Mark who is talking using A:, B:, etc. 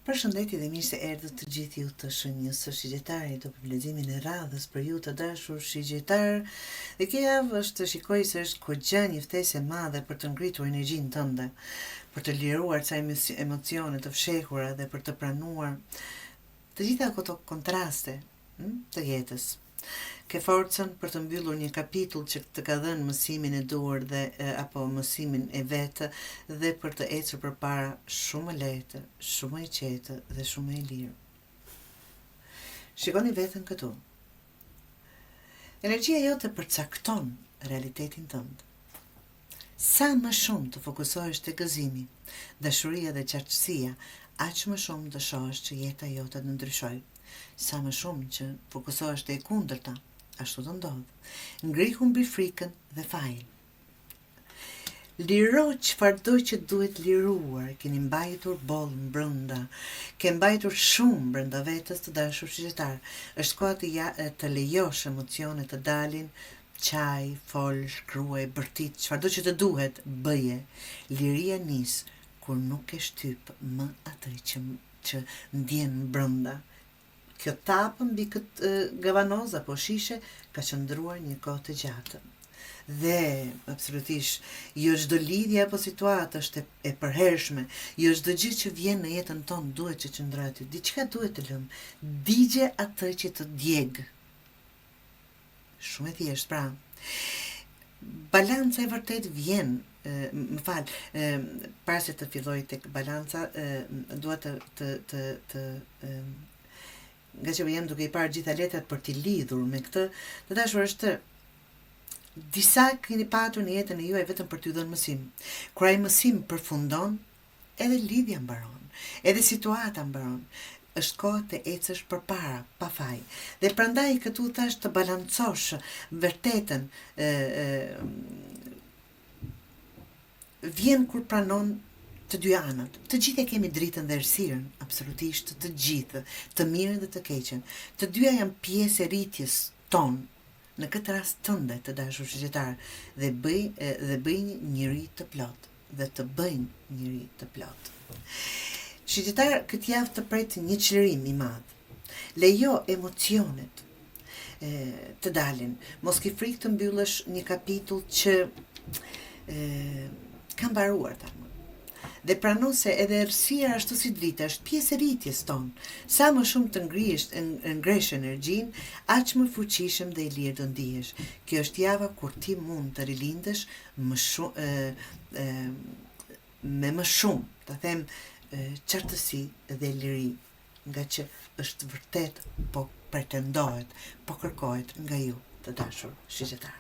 A: Përshëndetje dhe mirë se erdhët të gjithë ju të shënjës së shigjetari të publizimin e radhës për ju të dashur shigjetar. Dhe kjo javë është shikoj se është kogja një ftesë e madhe për të ngritur energjinë tënde, për të liruar ca emocione të fshehura dhe për të pranuar të gjitha ato kontraste të jetës. Ke forcën për të mbyllur një kapitull që të ka dhënë mësimin e duhur dhe apo mësimin e vetë dhe për të ecur përpara shumë lehtë, shumë e qetë dhe shumë e lirë. Shikoni veten këtu. Energjia jote përcakton realitetin tënd. Sa më shumë të fokusohesh te gëzimi, dashuria dhe qartësia, aq më shumë të shohësh që jeta jote të ndryshojë. Sa më shumë që fokusohesh te e kundërta, ashtu të ndodh. Ngrihu mbi frikën dhe fajin. Liro çfarëdo që duhet liruar, keni mbajtur boll brenda, ke mbajtur shumë brenda vetes të dashur shigjetar. Është koha të lejosh emocionet të dalin, qaj, fol, shkruaj, bërtit, çfarëdo që të duhet, bëje. Liria nis kur nuk e shtyp më atë që ndjen brenda. Kjo tapë mbi këtë gavanoz apo shishe ka qëndruar një kohë të gjatë. Dhe, absolutisht, jo çdo lidhje apo situatë është e përhershme, jo çdo gjë që vjen në jetën tonë duhet që qëndrojë aty. Diçka duhet të lëmë. Digje atë që të djeg. Shumë e thjeshtë, pra. Balanca e vërtet vjen, para se të filloj tek balanca, dua nga që jam duke I parë gjitha letrat për t'i lidhur me këtë, të dashur është disa keni patur në jetën e juaj vetëm për t'ju dhënë mësim. Kur ai mësim përfundon, edhe lidhja mbaron, edhe situata mbaron. Është kohë të ecësh përpara, pa faj. Dhe prandaj këtu thash të balancosh vërtetën, vjen kur pranon të dy anët. Të gjithë e kemi dritën dhe errësirën, absolutisht të gjithë, të mirën dhe të keqen. Të dyja janë pjesë e rritjes tonë, në këtë rast tënde të dashur shigjetar, dhe bëjnë njëri të plot, dhe të bëjnë njëri të plot. Shigjetar, këtë javë të pret një çlirim I madh. Lejo emocionet të dalin. Mos ke frikë të mbyllësh një kapitull që ka mbaruar tani. Dhe prano se edhe errësira ashtu si drita është pjesë e rritjes tonë. Sa më shumë të ngresh energjinë, aq më fuqishëm dhe I lirë do ndihesh. Kjo është java kur ti mund të rilindesh me më shumë, të them qartësi dhe liri, nga që është vërtet po pretendohet, po kërkohet nga ju të dashur shigjetar.